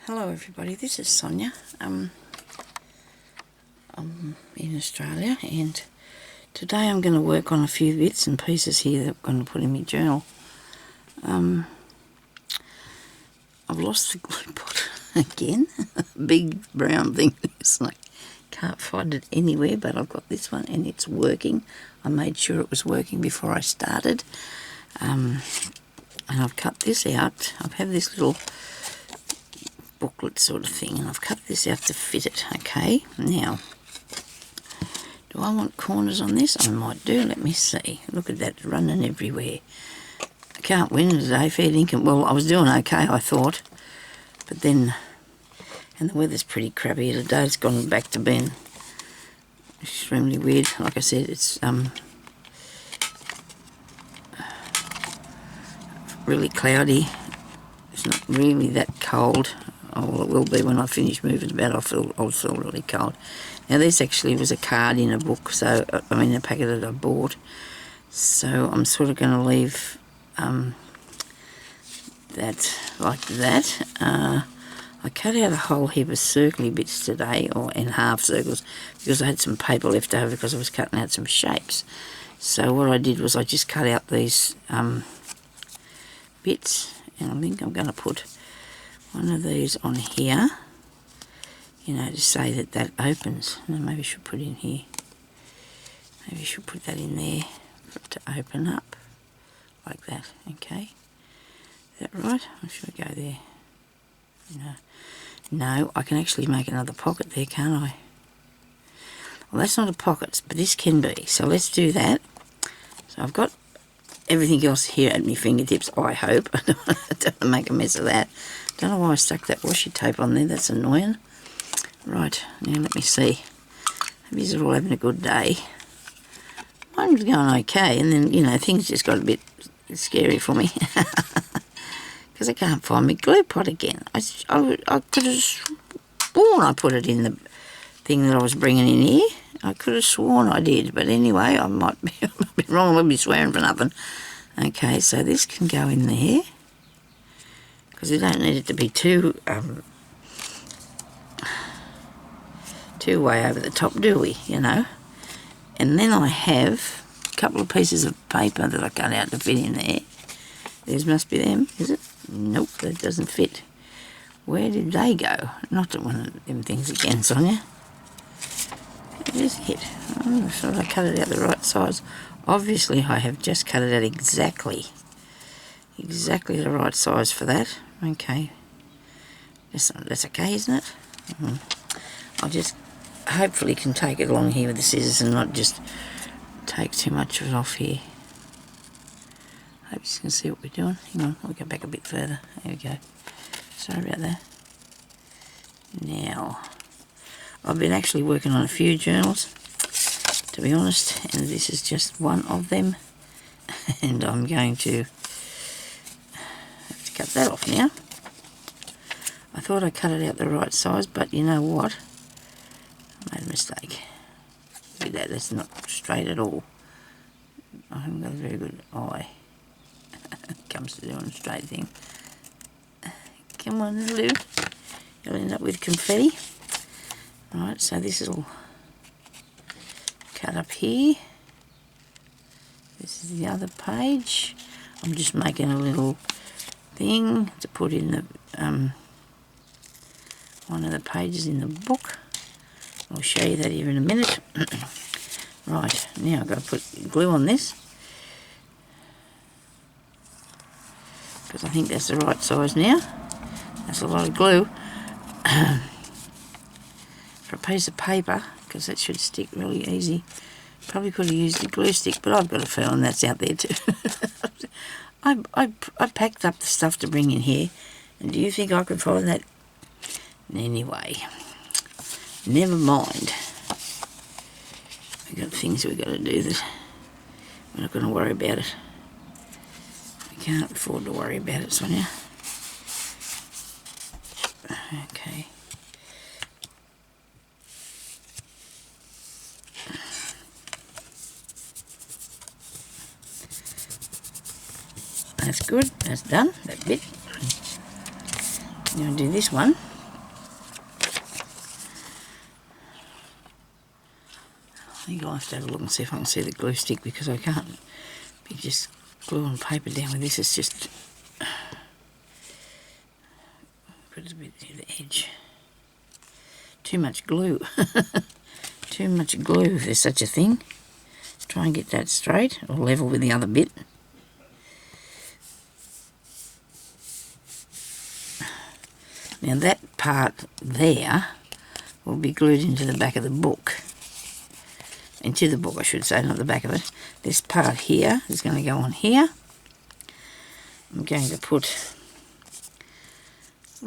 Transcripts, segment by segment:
Hello everybody, this is Sonia. I'm in Australia and today I'm going to work on a few bits and pieces here that I'm going to put in my journal. I've lost the glue pot again, big brown thing. It's like, can't find it anywhere, but I've got this one and it's working. I made sure it was working before I started. And I've cut this out. I've had this little booklet sort of thing and I've cut this out to fit it. Okay, now do I want corners on this? I might do. Let me see. Look at that running everywhere. I can't win today, fair dinkum. Well, I was doing okay, I thought, but then, and the weather's pretty crappy today. It's gone back to being extremely weird. Like I said, it's really cloudy. It's not really that cold. Oh, well, it will be when I finish moving about. I'll feel really cold. Now, this actually was a card in a book, so I mean a packet that I bought. So I'm sort of going to leave that like that. I cut out a whole heap of circly bits today, and half circles, because I had some paper left over because I was cutting out some shapes. So what I did was I just cut out these bits, and I think I'm going to put one of these on here, you know, to say that that opens. No, maybe I should put in here. Maybe I should put that in there for it to open up like that. Okay, is that right? Or should I go there? No, I can actually make another pocket there, can't I? Well, that's not a pocket, but this can be. So let's do that. So I've got everything else here at my fingertips, I hope. I don't want to make a mess of that. Don't know why I stuck that washi tape on there. That's annoying. Right, now let me see. Maybe you're all having a good day. Mine's going okay, and then, you know, things just got a bit scary for me. Because I can't find my glue pot again. I could have sworn I put it in the thing that I was bringing in here. I could have sworn I did, but anyway, I might be wrong. I might be swearing for nothing. Okay, so this can go in there, because we don't need it to be too way over the top, do we, you know? And then I have a couple of pieces of paper that I cut out to fit in there. These must be them, is it? Nope, that doesn't fit. Where did they go? Not to one of them things again, Sonia. Where's it? Oh, I thought I cut it out the right size. Obviously, I have just cut it out exactly the right size for that. Okay, that's okay, isn't it? I'll just hopefully can take it along here with the scissors and not just take too much of it off here. Hope you can see what we're doing. Hang on, I'll go back a bit further. There we go. Sorry about that. Now, I've been actually working on a few journals, to be honest, and this is just one of them. And I'm going to have to cut that off now. I thought I cut it out the right size, but you know what? I made a mistake. Look at that, that's not straight at all. I haven't got a very good eye. It comes to doing a straight thing. Come on, Lou. You'll end up with confetti. Alright, so this will cut up here. This is the other page. I'm just making a little thing to put in the one of the pages in the book. I'll show you that here in a minute. Right, now I've got to put glue on this, because I think that's the right size now. That's a lot of glue for a piece of paper, because that should stick really easy. Probably could have used a glue stick, but I've got a feeling that's out there too. I packed up the stuff to bring in here, and do you think I could find that? Anyway, never mind. We've got things we've got to do that we're not going to worry about it. We can't afford to worry about it, Sonia. Okay. That's good. That's done, that bit. I'm going to do this one. think I'll have to have a look and see if I can see the glue stick, because I can't be just gluing paper down with this. It's just put it a bit near the edge. Too much glue. Too much glue, if there's such a thing. Try and get that straight or level with the other bit. Now that part there will be glued into the back of the book. Into the book, I should say, not the back of it. This part here is going to go on here. I'm going to put,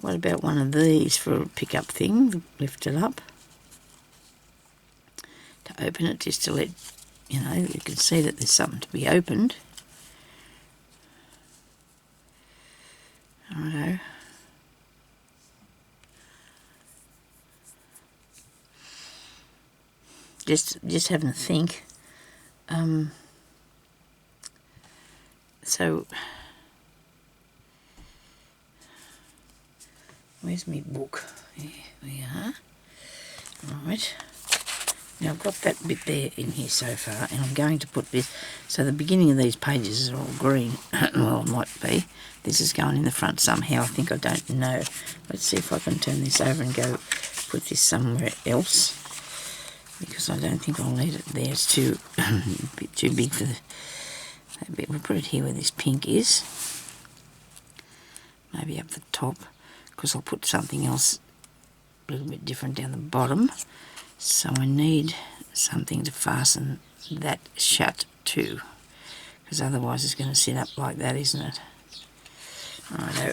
what about one of these for a pick-up thing? Lift it up. To open it, just to let, you know, you can see that there's something to be opened. Righto. Just having a think. So where's my book? Here we are. Right. Now I've got that bit there in here so far, and I'm going to put this, so the beginning of these pages are all green. Well, it might be. This is going in the front somehow. I think, I don't know. Let's see if I can turn this over and go put this somewhere else, because I don't think I'll need it there. It's too a bit too big for that bit. We'll put it here where this pink is. Maybe up the top, because I'll put something else a little bit different down the bottom. So I need something to fasten that shut to, because otherwise it's going to sit up like that, isn't it? Righto.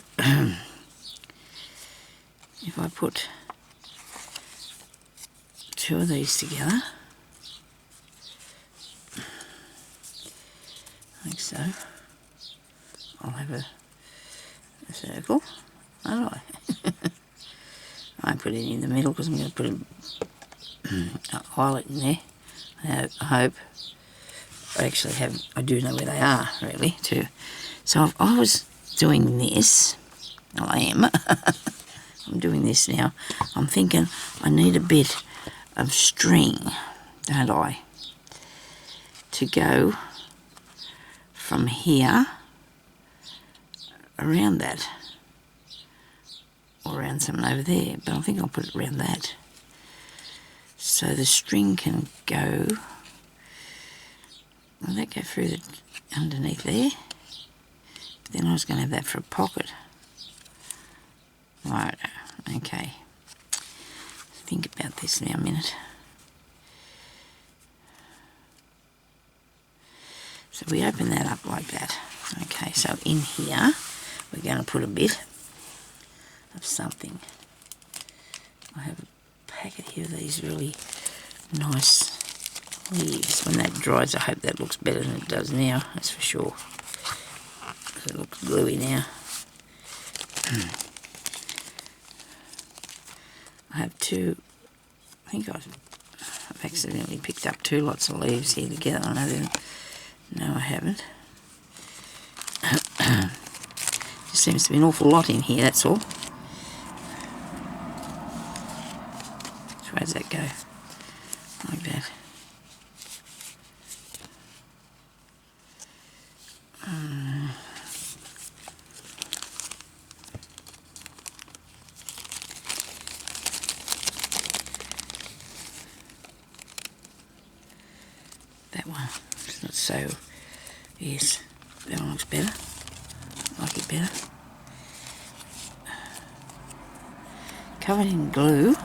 If I put two of these together, like so, I'll have a circle. All right. I won't put it in the middle, because I'm going to put a eyelet in there. I hope. I actually have, I do know where they are, really, too. So if I was doing this, well, I am, I'm doing this now, I'm thinking I need a bit of string, don't I, to go from here around that, or around something over there, but I think I'll put it around that. So the string can go, will that go through the underneath there? But then I was going to have that for a pocket. Right, okay. Think about this now a minute. So we open that up like that. Okay, so in here we're going to put a bit of something. I have a packet here of these really nice leaves. When that dries, I hope that looks better than it does now, that's for sure. It looks gluey now. I have two, I think I've accidentally picked up two lots of leaves here together. I know that, no I haven't. Just seems to be an awful lot in here, that's all. Which way does that go? Like that. That one, it's not so, yes, that one looks better, I like it better. Covered in glue.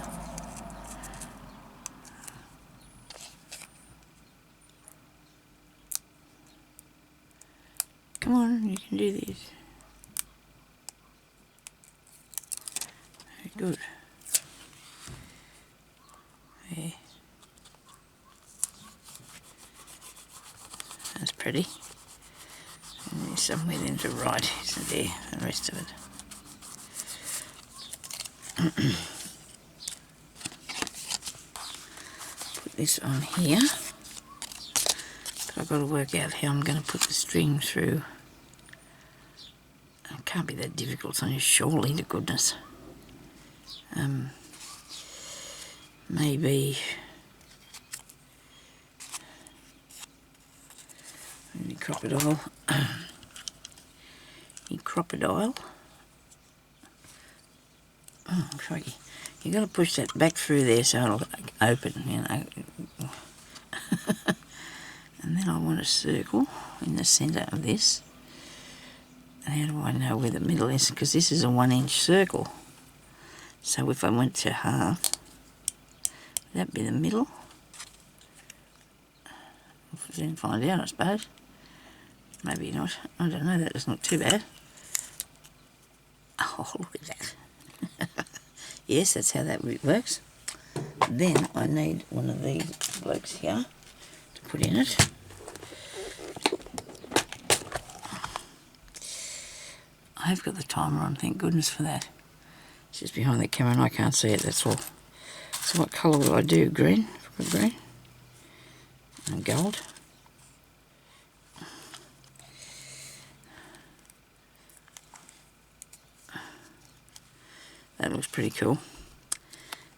Come on, you can do this. Very good. There. That's pretty. And there's somewhere then to write, isn't there, the rest of it. Put this on here. But I've got to work out how I'm going to put the string through. It can't be that difficult, so surely, to goodness. Maybe crocodile. You crocodile. Oh, crikey. You've got to push that back through there so it'll open, you know. And then I want a circle in the centre of this. And how do I know where the middle is? Because this is a 1-inch circle. So if I went to half, would that be the middle? We'll then find out, I suppose. Maybe not. I don't know, that is not too bad. Oh, look at that. Yes, that's how that works. Then I need one of these blokes here to put in it. I have got the timer on, thank goodness for that. It's just behind the camera and I can't see it, that's all. So what colour will I do? Green? I've got green. And gold. That looks pretty cool.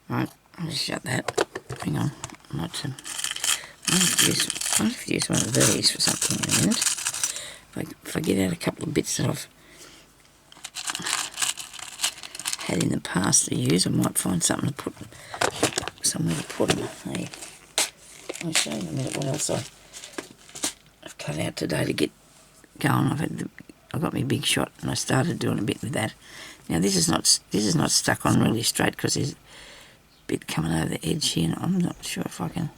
Right, I'll just shut that. Hang on, I might have to use one of these for something in a minute. If I get out a couple of bits that I've had in the past to use, I might find something to put, somewhere to put them. Hey, I'll show you in a minute what else I've cut out today to get going. I got my big shot and I started doing a bit with that. Now this is not stuck on really straight because there's a bit coming over the edge here, and I'm not sure if I can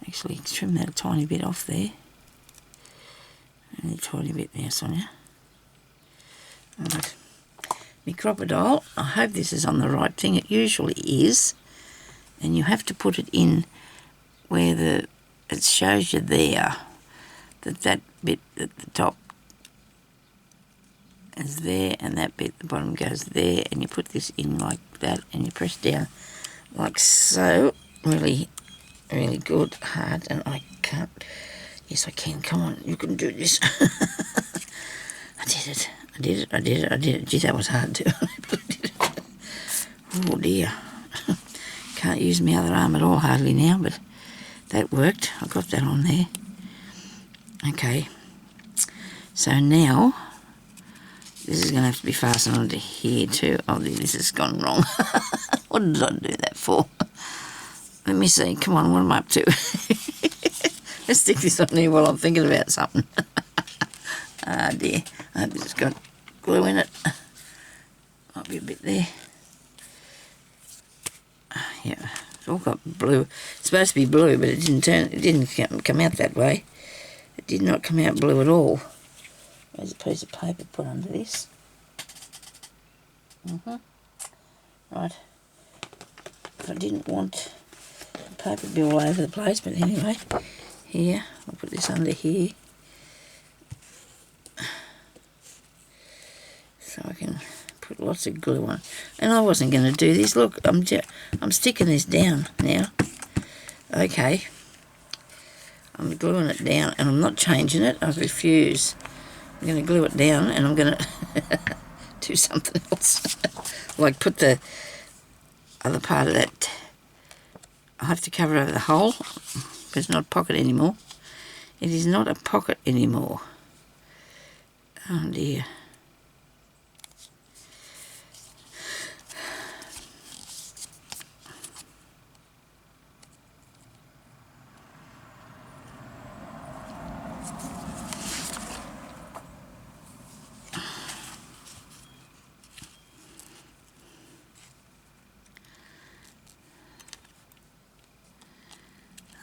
actually trim that a tiny bit off there. Only a tiny bit there, Sonia. Right. My crocodile, I hope this is on the right thing. It usually is. And you have to put it in where it shows you there that bit at the top is there, and that bit at the bottom goes there, and you put this in like that, and you press down like so. Really, really good, hard, and I can't. Yes, I can. Come on, you can do this. I did it. Gee, that was hard too. Oh dear. Can't use my other arm at all hardly now, but that worked. I got that on there. Okay. So now this is going to have to be fastened onto here too. Oh, this has gone wrong. What did I do that for? Let me see. Come on, what am I up to? Let's stick this on here while I'm thinking about something. Ah dear. I hope this has got glue in it. Might be a bit there. Yeah, it's all got blue. It's supposed to be blue, but it didn't come out that way. It did not come out blue at all. There's a piece of paper put under this. Right. I didn't want the paper to be all over the place, but anyway, here, I'll put this under here. So I can put lots of glue on. And I wasn't going to do this. Look, I'm sticking this down now. Okay. I'm gluing it down, and I'm not changing it. I refuse. I'm going to glue it down, and I'm going to do something else. Like put the other part of that. I have to cover over the hole, because it's not a pocket anymore. It is not a pocket anymore. Oh dear.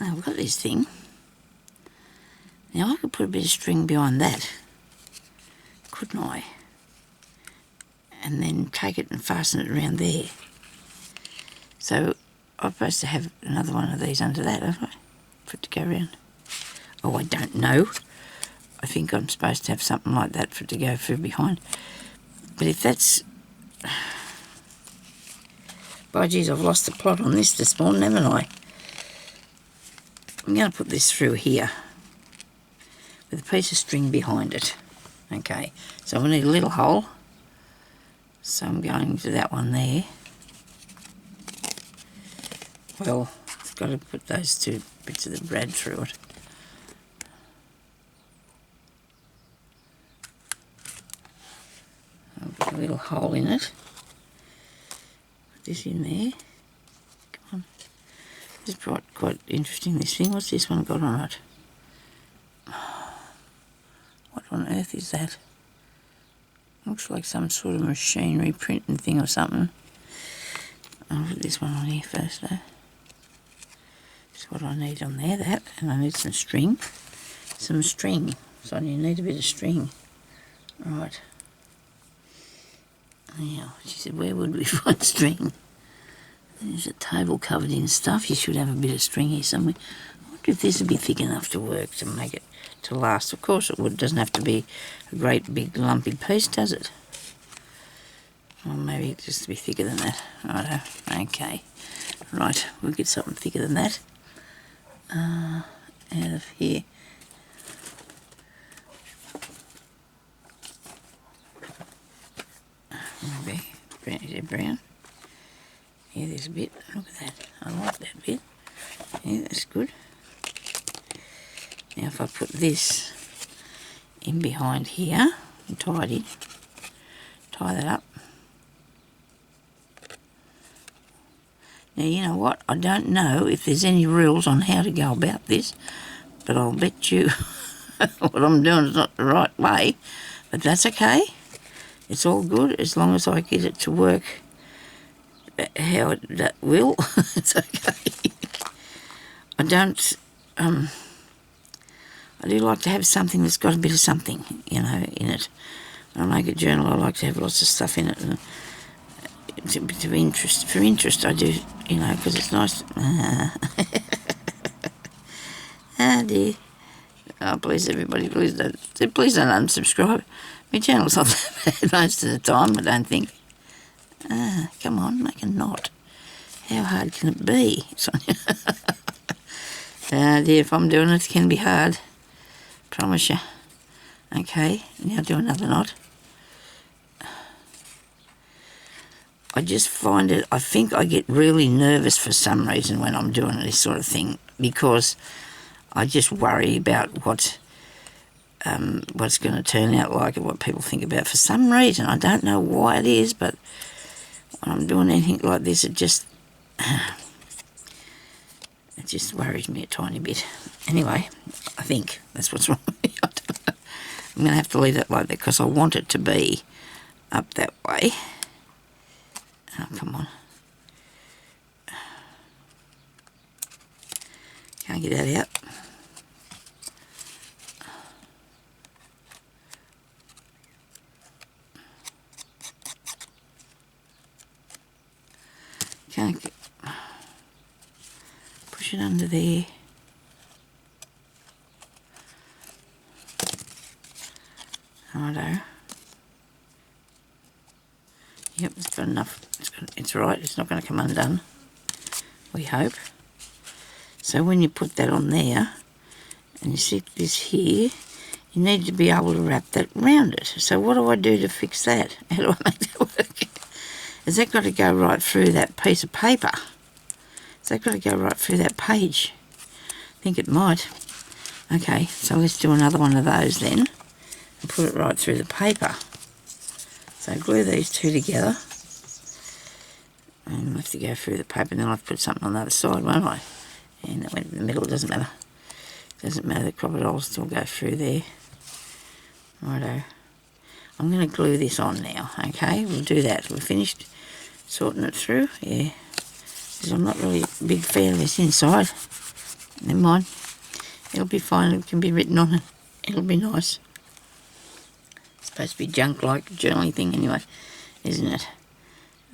Now I've got this thing. Now I could put a bit of string behind that, couldn't I? And then take it and fasten it around there. So I'm supposed to have another one of these under that, haven't I? For it to go around. Oh, I don't know. I think I'm supposed to have something like that for it to go through behind. But if that's... By geez, I've lost the plot on this morning, haven't I? I'm going to put this through here with a piece of string behind it. Okay, so we need a little hole. So I'm going to that one there. Well, I've got to put those two bits of the brad through it. little hole in it. Put this in there. Come on. This is quite interesting, this thing. What's this one got on it? What on earth is that? Looks like some sort of machinery printing thing or something. I'll put this one on here first though. That's what I need on there, that. And I need some string. Some string. So I need a bit of string. Right. Now, she said, where would we find string? There's a table covered in stuff. You should have a bit of string here somewhere. I wonder if this would be thick enough to work, to make it to last. Of course it would. It doesn't have to be a great big lumpy piece, does it? Or maybe just to be thicker than that. Righto. Okay. Right, we'll get something thicker than that. Out of here. Maybe brown. Is it brown? Yeah, there's a bit. Look at that. I like that bit. Yeah, that's good. Now if I put this in behind here and tie that up. Now you know what? I don't know if there's any rules on how to go about this, but I'll bet you what I'm doing is not the right way. But that's okay. It's all good as long as I get it to work how that will. It's okay. I don't. I do like to have something that's got a bit of something, you know, in it. When I make a journal, I like to have lots of stuff in it, and it's a bit of interest. For interest, I do, you know, because it's nice. Ah dear. Oh, please, everybody, please don't unsubscribe. My channel's not that bad most of the time, I don't think. Ah, come on, make a knot. How hard can it be? Ah dear, if I'm doing it, it can be hard. Promise you. Okay, now do another knot. I just find it, I think I get really nervous for some reason when I'm doing this sort of thing, because I just worry about what's going to turn out like and what people think about. For some reason, I don't know why it is, but when I'm doing anything like this, it just worries me a tiny bit. Anyway, I think that's what's wrong with me. I don't know. I'm going to have to leave it like that because I want it to be up that way. Oh, come on. Can't get that out. Can't get... Push it under there. Righto. Yep, it's got enough. It's right. It's not going to come undone. We hope. So when you put that on there, and you stick this here, you need to be able to wrap that around it. So what do I do to fix that? How do I make that work? Has that got to go right through that piece of paper? Has that got to go right through that page? I think it might. Okay, so let's do another one of those then, and put it right through the paper. So glue these two together, and I'll have to go through the paper, and then I'll have to put something on the other side, won't I? And that went in the middle, it doesn't matter. Doesn't matter, the crocodile will still go through there. Righto. I'm going to glue this on now, okay? We'll do that. We've finished sorting it through, yeah. Because I'm not really a big fan of this inside. Never mind. It'll be fine, it can be written on it. It'll be nice. It's supposed to be junk-like journaling thing anyway, isn't it?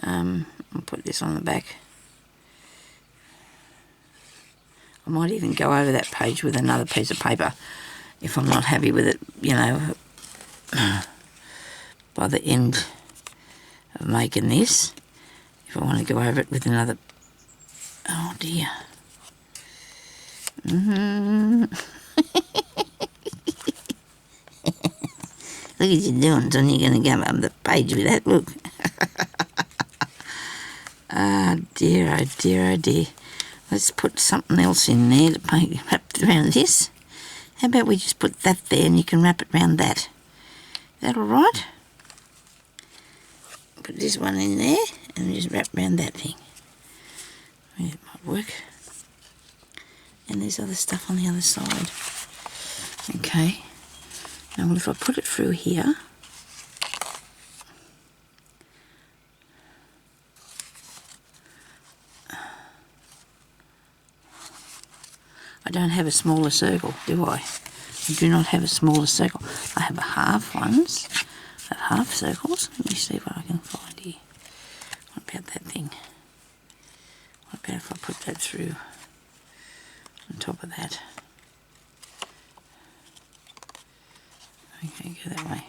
I'll put this on the back. I might even go over that page with another piece of paper if I'm not happy with it, you know, by the end of making this. If I want to go over it with another... Oh dear. Look at you doing, Son. You're going to go on the page with that, look. Oh dear, oh dear, oh dear. Let's put something else in there to make wrapped around this. How about we just put that there and you can wrap it around that? Is that alright? put this one in there and just wrap around that thing. It might work. And there's other stuff on the other side. Okay. Now if I put it through here, I don't have a smaller circle, do I? I do not have a smaller circle. I have a half ones, half circles. Let me see what I can find here. What about that thing? What about if I put that through on top of that? Okay, go that way.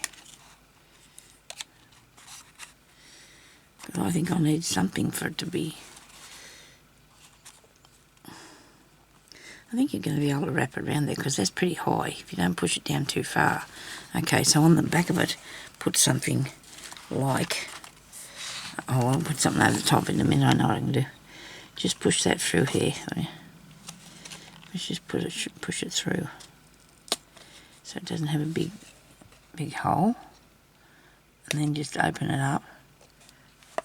But I think I'll need something for it to be... I think you're going to be able to wrap it around there because that's pretty high if you don't push it down too far. Okay, so on the back of it, put something like... Oh, I'll put something over the top in a minute. I know what I can do. Just push that through here. Let's just push it through so it doesn't have a big hole. And then just open it up.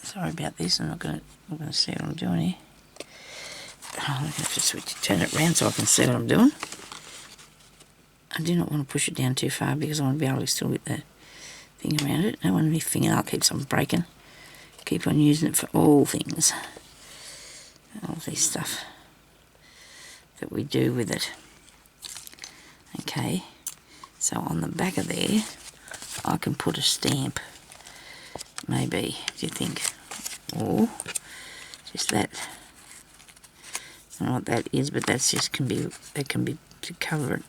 Sorry about this. I'm not going to see what I'm doing here. Oh, I'm going to have to turn it around so I can see what I'm doing. I do not want to push it down too far because I want to be able to still get the thing around it. I don't want my fingernail keeps on breaking. Keep on using it for all things. All this stuff that we do with it. Okay, so on the back of there, I can put a stamp. Maybe, do you think? Or just that. I don't know what that is, but that's just that can be to cover it.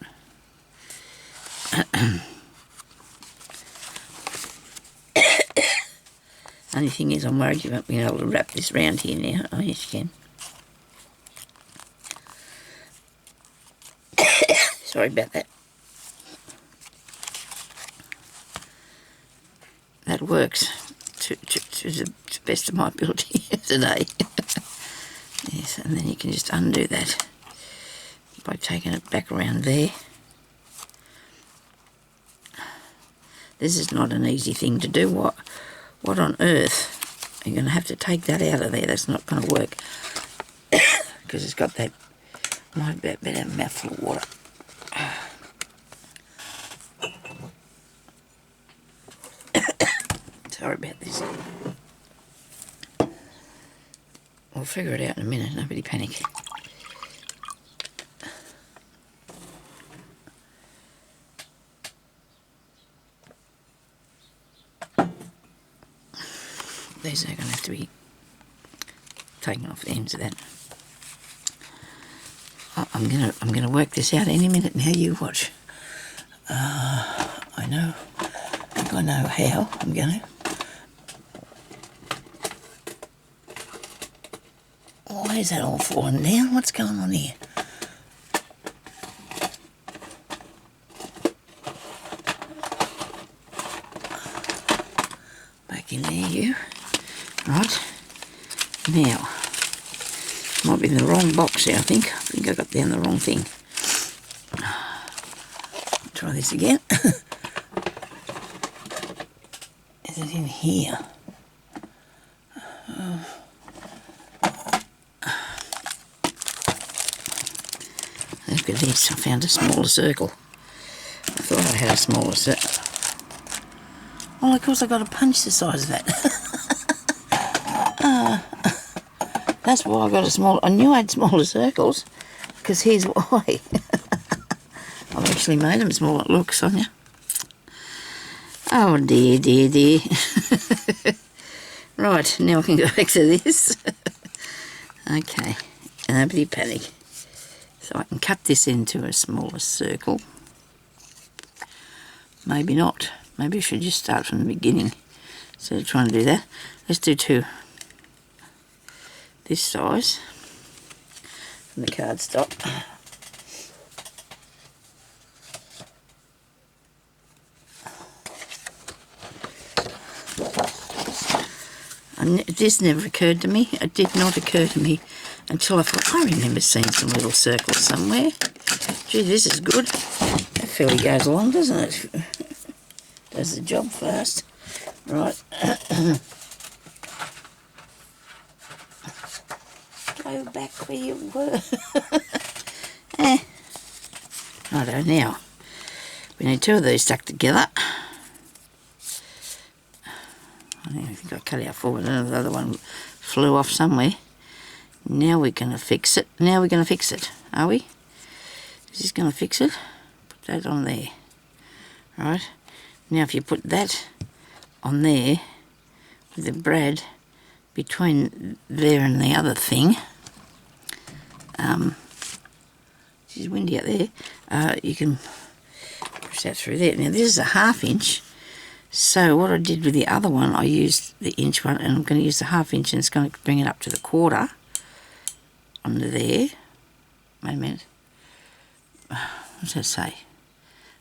Only thing is, I'm worried you won't be able to wrap this round here now. Oh, yes, you can. Sorry about that. That works to the best of my ability today. Yes, and then you can just undo that by taking it back around there. This is not an easy thing to do. What on earth? You're going to have to take that out of there. That's not going to work because it's got that. Might better have a mouthful of water. Sorry about this. We'll figure it out in a minute, nobody panic. These are going to have to be taken off the ends of that. I'm gonna work this out any minute now. You watch. I know. I think I know how I'm gonna. Why is that all falling down? What's going on here? Back in there, you. Right. Now, might be in the wrong box here, I think. I think I got down the wrong thing. Try this again. Is it in here? Look at this, I found a smaller circle. I thought I had a smaller circle. Well, of course I got to punch the size of that. That's why I got a small. I knew I had smaller circles, because here's why. I've actually made them smaller. Look, Sonia. Oh dear, dear, dear. Right, now I can go back to this. Okay, and nobody panic. So I can cut this into a smaller circle. Maybe not. Maybe I should just start from the beginning instead of trying to do that. Let's do two this size from the cardstock. And this never occurred to me. It did not occur to me until I thought, I remember seeing some little circles somewhere. Gee, this is good. That fairly goes along, doesn't it? Does the job fast. Right. Go back where you were. Righto, now we need 2 of these stuck together. I think I cut out forward, and the other one flew off somewhere. Now we're going to fix it. Are we? Is this going to fix it? Put that on there. Right. Now if you put that on there with the brad between there and the other thing, it's windy out there, you can push that through there. Now this is a 1/2 inch, so what I did with the other one, I used the inch one, and I'm going to use the 1/2 inch, and it's going to bring it up to the 1/4 under there. Wait a minute. What's that say?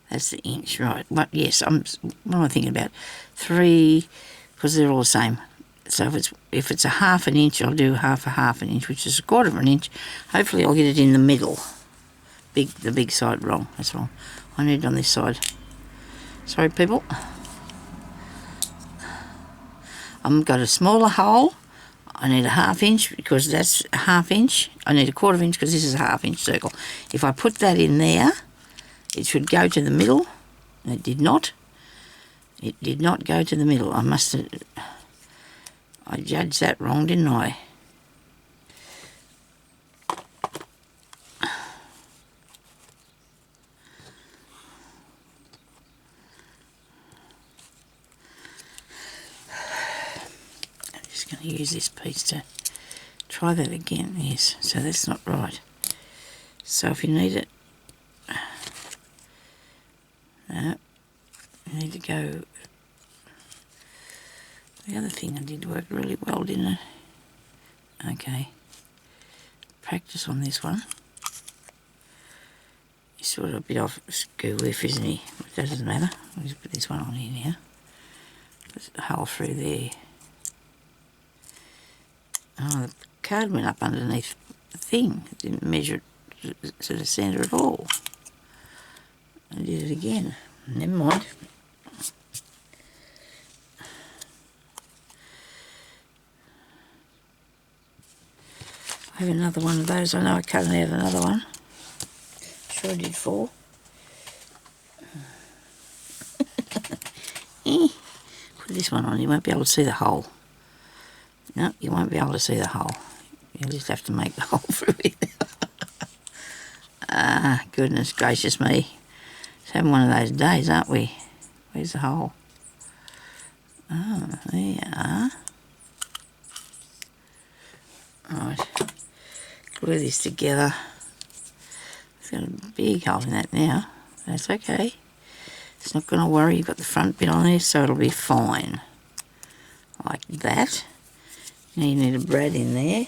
That's the inch, right? But yes, what am I thinking about? 3, because they're all the same. So if it's a 1/2 an inch, I'll do half a 1/2 an inch, which is a 1/4 of an inch. Hopefully I'll get it in the middle. The big side wrong. That's wrong. I need it on this side. Sorry, people. I've got a smaller hole. I need a 1/2 inch because that's a 1/2 inch. I need a 1/4 inch because this is a 1/2 inch circle. If I put that in there, it should go to the middle. And it did not. It did not go to the middle. I judged that wrong, didn't I? I'm just going to use this piece to try that again. Yes, so that's not right. So if you need it, no, you need to go. The other thing I did work really well, didn't it? Okay. Practice on this one. He's sort of a bit off skew whiff, isn't he? But that doesn't matter. I'll just put this one on here now. There's a hole through there. Oh, the card went up underneath the thing. It didn't measure it to the centre at all. I did it again. Never mind. I have another one of those. I know I cut out another one. Sure I did 4. Put this one on. You won't be able to see the hole. No, you won't be able to see the hole. You'll just have to make the hole through it. Ah, goodness gracious me. It's having one of those days, aren't we? Where's the hole? Oh, there you are. Right. Glue this together. It's got a big hole in that now. That's okay. It's not going to worry. You've got the front bit on there, so it'll be fine. Like that. Now you need a brad in there.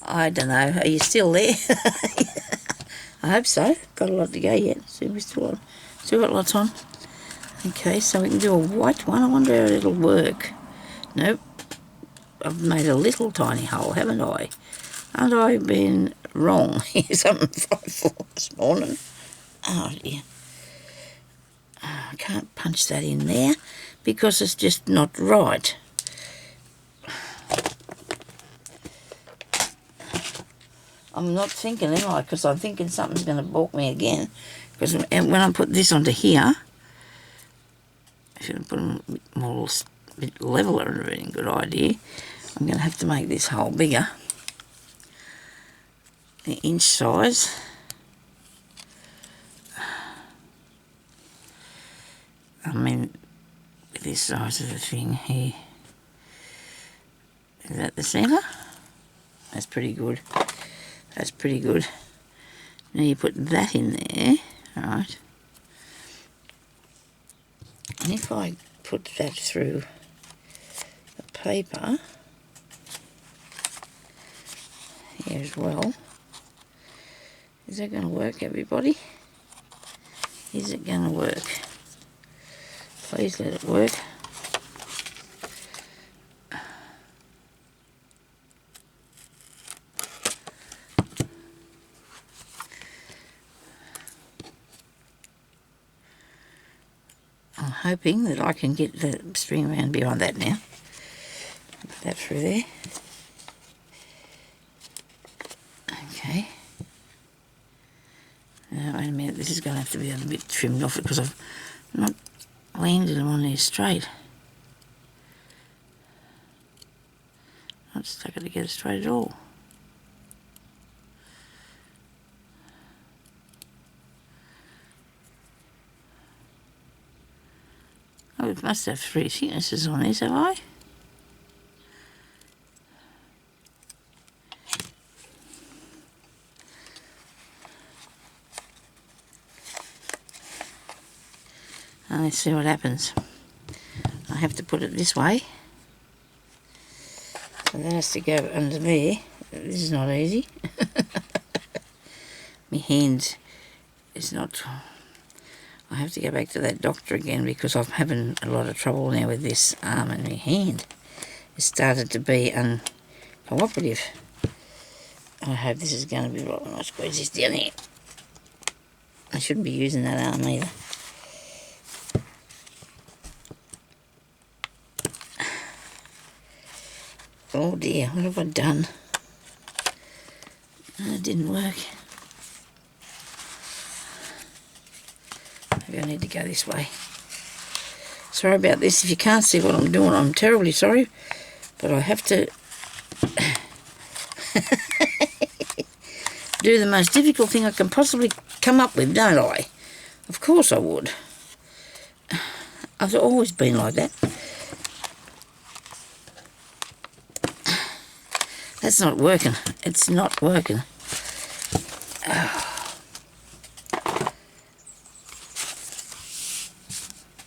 I don't know. Are you still there? I hope so. Got a lot to go yet. See, we still got lots on. Okay, so we can do a white one. I wonder how it'll work. Nope. I've made a little tiny hole, haven't I? Haven't I been wrong? Something frightful this morning. Oh dear. I can't punch that in there because it's just not right. I'm not thinking, am I? Because I'm thinking something's going to balk me again. Because when I put this onto here, I should have put them a bit more, a bit leveler and everything. Good idea. I'm going to have to make this hole bigger. The inch size. I mean, with this size of the thing here. Is that the centre? That's pretty good. That's pretty good. Now you put that in there, right? And if I put that through the paper here as well, is that going to work, everybody? Is it going to work? Please let it work. I'm hoping that I can get the string around behind that now. Put that through there. Okay. Now, wait a minute, this is going to have to be a bit trimmed off because I've not landed them on there straight. Not stuck it together straight at all. Oh, it must have 3 thicknesses on this, have I? Now let's see what happens. I have to put it this way. So that has to go under there. This is not easy. My hand is not... I have to go back to that doctor again because I'm having a lot of trouble now with this arm and my hand. It started to be uncooperative. I hope this is going to be right when I squeeze this down here. I shouldn't be using that arm either. Oh dear, what have I done? It didn't work. Maybe I need to go this way. Sorry about this. If you can't see what I'm doing, I'm terribly sorry. But I have to do the most difficult thing I can possibly come up with, don't I? Of course I would. I've always been like that. That's not working. It's not working. Oh.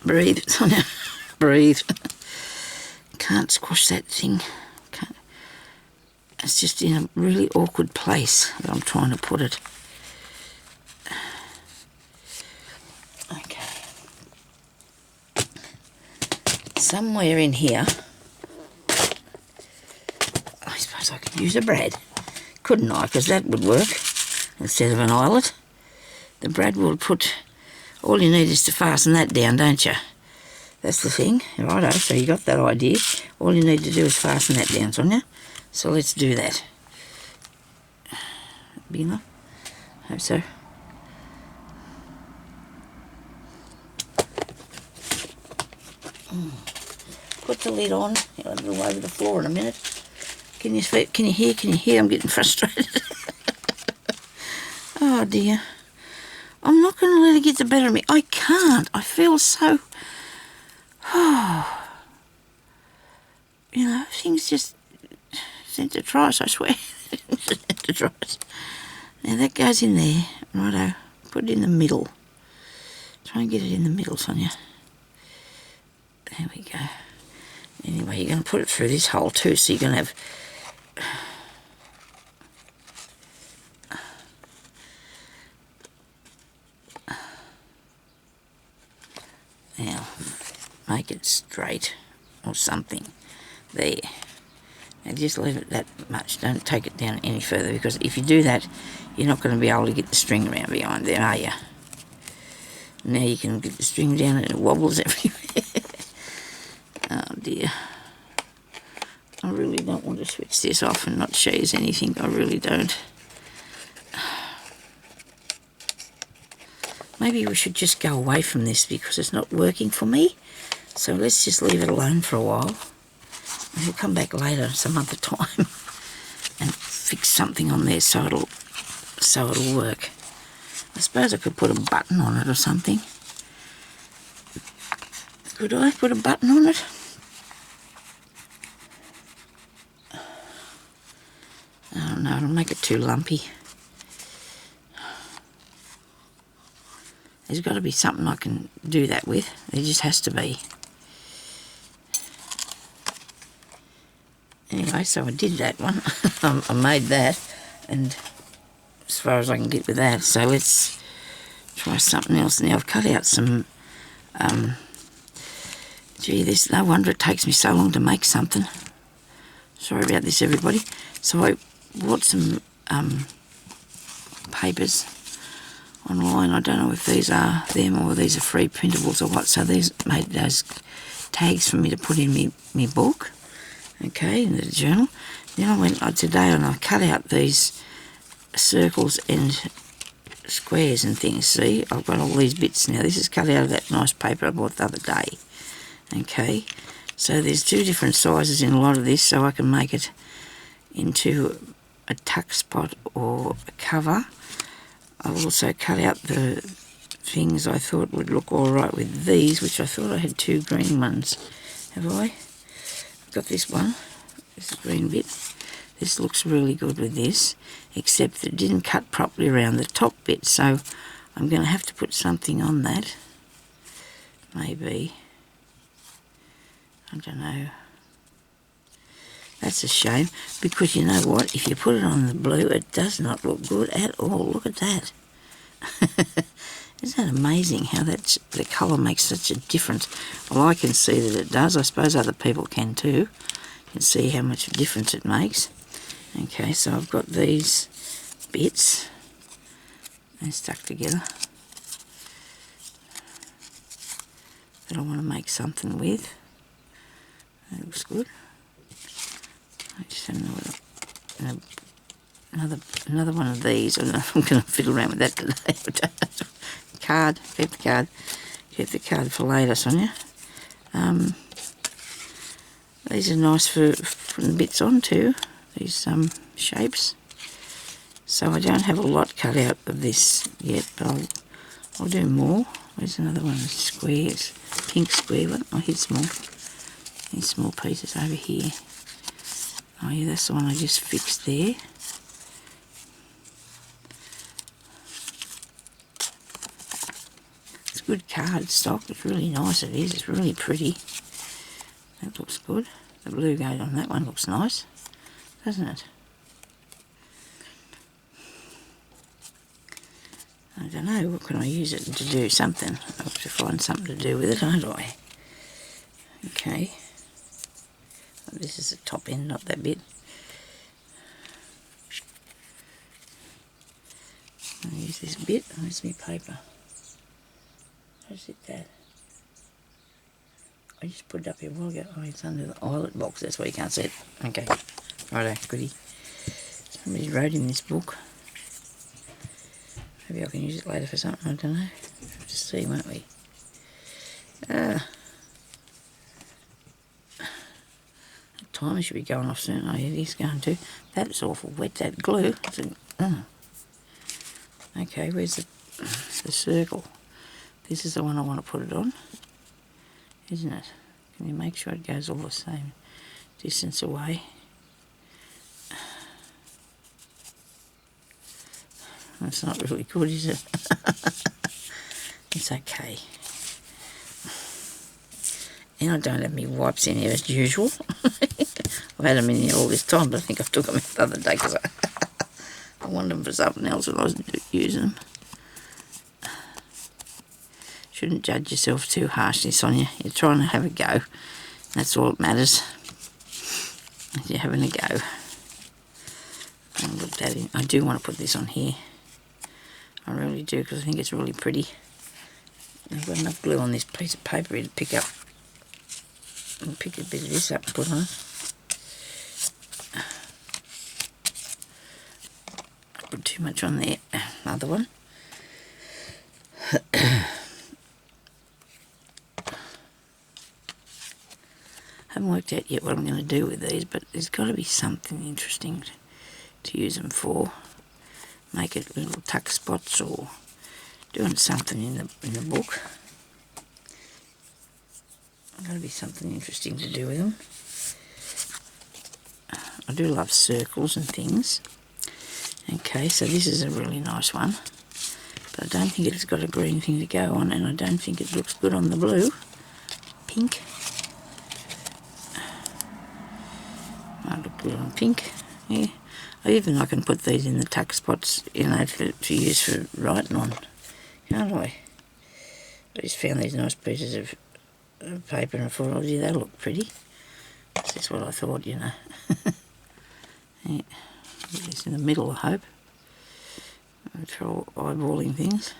Breathe, Sonia. Breathe. Can't squash that thing. Can't. It's just in a really awkward place that I'm trying to put it. Okay. Somewhere in here, I suppose I could use a brad. Couldn't I? Because that would work instead of an eyelet. The brad will put... All you need is to fasten that down, don't you? That's the thing. Righto, so you got that idea. All you need to do is fasten that down, Sonia. So let's do that. Big enough? I hope so. Put the lid on. It'll go over the floor in a minute. Can you hear? Can you hear? I'm getting frustrated. Oh dear. I'm not going to let it get the better of me. I can't. I feel so... Oh. You know, things just... Sent to tries, I swear. Sent to tries. Now that goes in there. Righto. Put it in the middle. Try and get it in the middle, Sonia. There we go. Anyway, you're going to put it through this hole too, so you're going to have... Now, make it straight or something. There. Now just leave it that much. Don't take it down any further because if you do that, you're not going to be able to get the string around behind there, are you? Now you can get the string down and it wobbles everywhere. Oh dear. I really don't want to switch this off and not show you anything. I really don't. Maybe we should just go away from this because it's not working for me. So let's just leave it alone for a while. And we'll come back later some other time and fix something on there so it'll work. I suppose I could put a button on it or something. Could I put a button on it? Oh no, it'll make it too lumpy. There's got to be something I can do that with. There just has to be. Anyway, so I did that one. I made that, and as far as I can get with that. So let's try something else. Now I've cut out some, gee, this, no wonder it takes me so long to make something. Sorry about this, everybody. So I bought some papers online. I don't know if these are them or these are free printables or what. So these made those tags for me to put in me book. okay, in the journal. Then I went today and I cut out these circles and squares and things. See, I've got all these bits now. This is cut out of that nice paper I bought the other day. Okay, so there's 2 different sizes in a lot of this, so I can make it into a tuck spot or a cover. I've also cut out the things I thought would look alright with these, which I thought I had 2 green ones. Have I? I've got this one, this green bit. This looks really good with this, except that it didn't cut properly around the top bit, so I'm going to have to put something on that. Maybe. I don't know. That's a shame, because you know what? If you put it on the blue, it does not look good at all. Look at that. Isn't that amazing how the colour makes such a difference? Well, I can see that it does. I suppose other people can too. You can see how much difference it makes. Okay, so I've got these bits. They're stuck together. That I want to make something with. That looks good. I just have another one of these. I don't know if I'm going to fiddle around with that today. Card. Keep the card. Keep the card for later, Sonia. These are nice for putting bits on too. These shapes. So I don't have a lot cut out of this yet, but I'll do more. There's another one of squares. Pink square one. Oh, here's small. These small pieces over here. Oh yeah, that's the one I just fixed there. It's good card stock. It's really nice. It is. It's really pretty. That looks good. The blue goes on that one looks nice, doesn't it? I don't know. What can I use it to do? Something. I'll have to find something to do with it, aren't I? Okay. This is the top end, not that bit. I'll use this bit. Where's my paper? Where's it that? I just put it up here a while ago. Oh, it's under the eyelet box. That's why you can't see it. Okay. Righto, goodie. Somebody wrote in this book. Maybe I can use it later for something. I don't know. We'll just see, won't we? Timer should be going off soon. Oh, yeah, it is going to. That's awful wet, that glue. Okay, where's the circle? This is the one I want to put it on, isn't it? Can you make sure it goes all the same distance away? That's not really good, is it? It's okay. And I don't have my wipes in here as usual. I've had them in here all this time, but I think I took them out the other day because I wanted them for something else when I was using them. Shouldn't judge yourself too harshly, Sonia. You're trying to have a go. That's all that matters. You're having a go. I'll put that in. I do want to put this on here. I really do, because I think it's really pretty. I've got enough glue on this piece of paper here to pick up and pick a bit of this up and put on. I put too much on there. Another one. Haven't worked out yet what I'm going to do with these, but there's got to be something interesting to use them for. Make it little tuck spots or doing something in the book. There's got to be something interesting to do with them. I do love circles and things. Okay, so this is a really nice one, but I don't think it's got a green thing to go on, and I don't think it looks good on the blue. Pink. Might look good on pink. Yeah. I can put these in the tuck spots, you know, to use for writing on, can't I? I just found these nice pieces of paper and I thought, oh, yeah, they'll look pretty. That's just what I thought, you know. Yeah. Put this in the middle, I hope. I'm eyeballing things.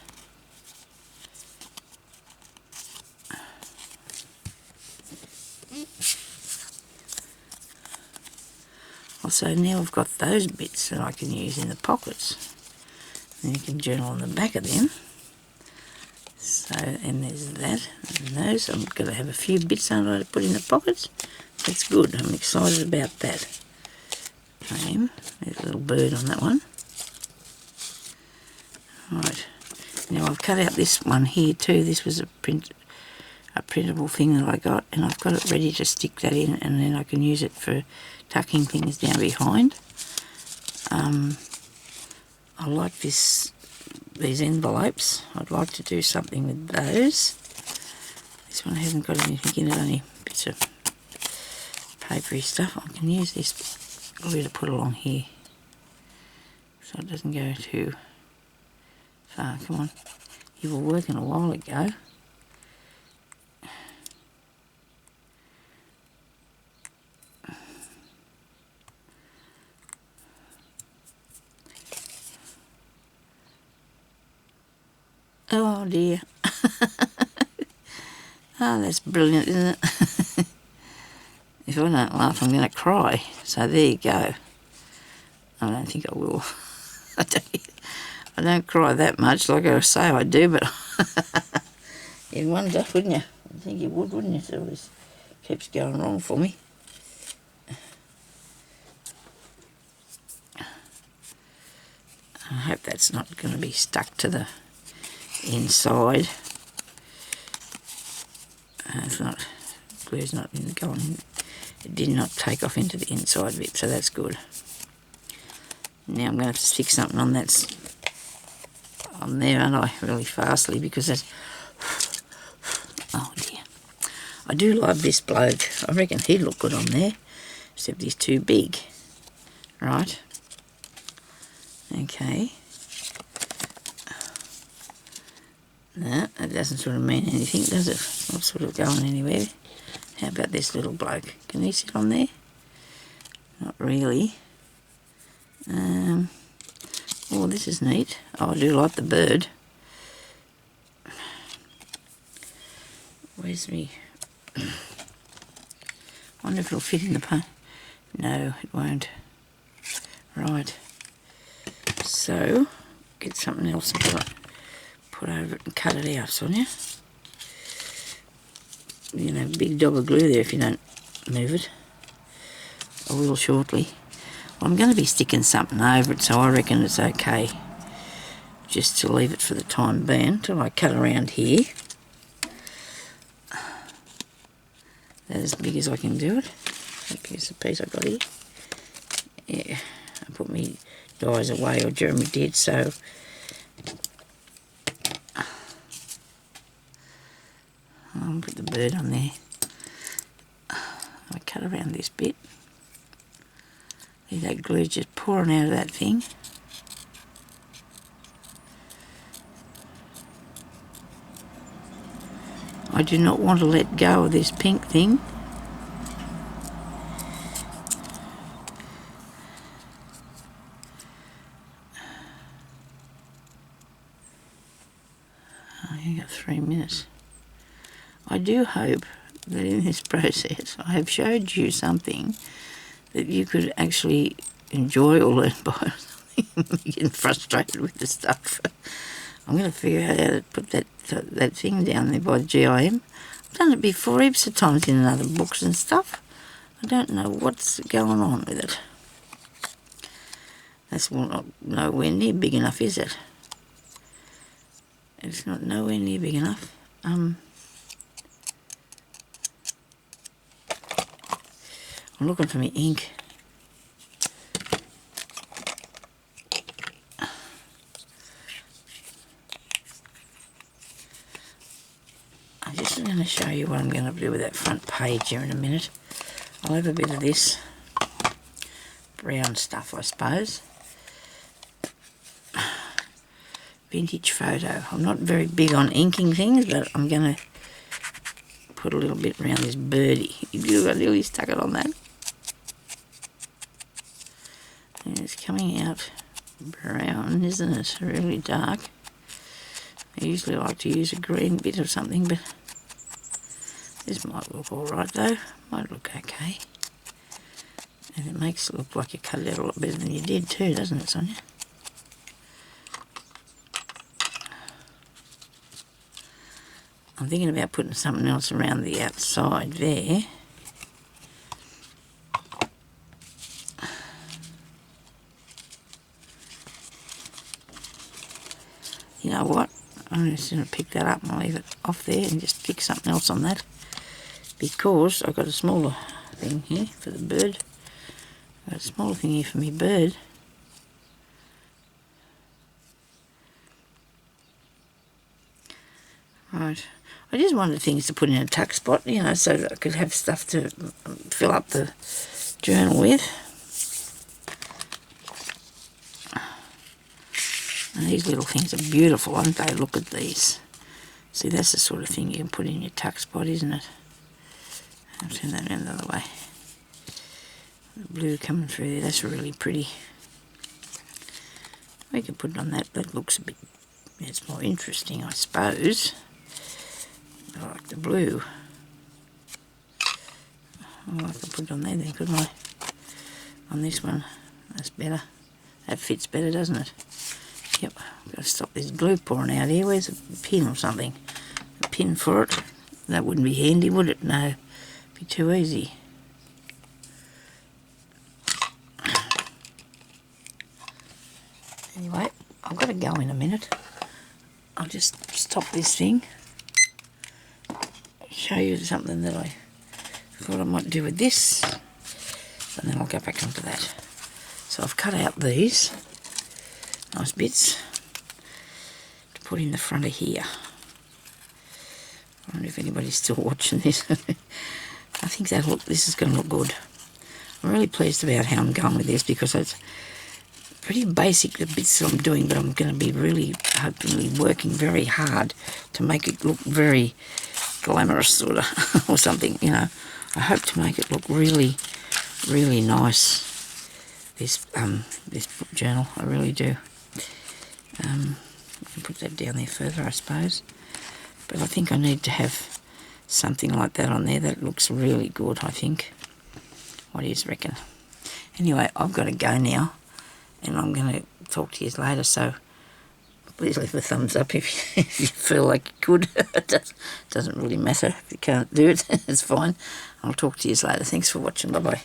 So now I've got those bits that I can use in the pockets. And you can journal on the back of them. So, and there's that, and those. I'm going to have a few bits on to put in the pockets. That's good. I'm excited about that. I am. There's a little bird on that one. Right. Now I've cut out this one here too. This was a printable thing that I got, and I've got it ready to stick that in, and then I can use it for tucking things down behind. I like these envelopes. I'd like to do something with those. This one hasn't got anything in it, only bits of papery stuff. I can use this glue to put along here so it doesn't go too far. Come on, you were working a while ago. Oh dear. Oh, that's brilliant, isn't it? If I don't laugh, I'm going to cry. So there you go. I don't think I will. I don't cry that much, like I say I do, but you'd wonder, wouldn't you? I think you would, wouldn't you? So this keeps going wrong for me. I hope that's not going to be stuck to the inside. It's not, glue's not going in. It did not take off into the inside bit, so that's good. Now I'm going to have to stick something on that's on there, aren't I? Really fastly, because that's... Oh dear. I do love this bloke. I reckon he'd look good on there, except he's too big. Right. Okay. No, that doesn't sort of mean anything, does it? It's not sort of going anywhere. How about this little bloke? Can he sit on there? Not really. Oh, this is neat. Oh, I do like the bird. Where's me? Wonder if it'll fit in the paint. No, it won't. Right. So, get something else and put over it and cut it out, Sonia. You know, big dog of glue there if you don't move it. I will shortly. Well, I'm going to be sticking something over it, so I reckon it's okay just to leave it for the time being till I cut around here. That as big as I can do it. Here's the piece I got here. Yeah, I put my dies away, or Jeremy did, so I'll put the bird on there. I cut around this bit. See that glue just pouring out of that thing. I do not want to let go of this pink thing. Oh, you got 3 minutes. I do hope that in this process I have showed you something that you could actually enjoy or learn by. I'm getting frustrated with the stuff. I'm going to figure out how to put that thing down there by the GIM. I've done it before heaps of times in other books and stuff. I don't know what's going on with it. That's not nowhere near big enough, is it? It's not nowhere near big enough. I'm looking for my ink. I'm just going to show you what I'm going to do with that front page here in a minute. I'll have a bit of this brown stuff, I suppose. Vintage photo. I'm not very big on inking things, but I'm going to put a little bit around this birdie. You really stuck it on that. And it's coming out brown, isn't it? Really dark. I usually like to use a green bit or something, but this might look alright though. Might look okay. And it makes it look like you cut it out a lot better than you did too, doesn't it, Sonia? I'm thinking about putting something else around the outside there. You know what? I'm just going to pick that up and leave it off there and just stick something else on that, because I've got a smaller thing here for the bird. I've got a smaller thing here for my bird. Right. I just wanted things to put in a tuck spot, you know, so that I could have stuff to fill up the journal with. And these little things are beautiful, aren't they? Look at these. See, that's the sort of thing you can put in your tuck spot, isn't it? I'll turn that around the other way. The blue coming through there, that's really pretty. We can put it on that, that looks a bit, it's more interesting, I suppose. I like the blue. Oh, I could put it on there then, couldn't I? On this one, that's better. That fits better, doesn't it? Yep, I've got to stop this glue pouring out here. Where's a pin or something? A pin for it. That wouldn't be handy, would it? No, it'd be too easy. Anyway, I've got to go in a minute. I'll just stop this thing. Show you something that I thought I might do with this. And then I'll go back onto that. So I've cut out these nice bits to put in the front of here. I wonder if anybody's still watching this. I think this is going to look good. I'm really pleased about how I'm going with this, because it's pretty basic, the bits that I'm doing, but I'm going to be really, hopefully, working very hard to make it look very glamorous, sort of, or something, you know. I hope to make it look really, really nice, this journal, I really do. I can put that down there further, I suppose. But I think I need to have something like that on there. That looks really good, I think. What do you reckon? Anyway, I've got to go now, and I'm going to talk to you later, so please leave a thumbs up if you feel like you could. It doesn't really matter if you can't do it. It's fine. I'll talk to you later. Thanks for watching. Bye-bye.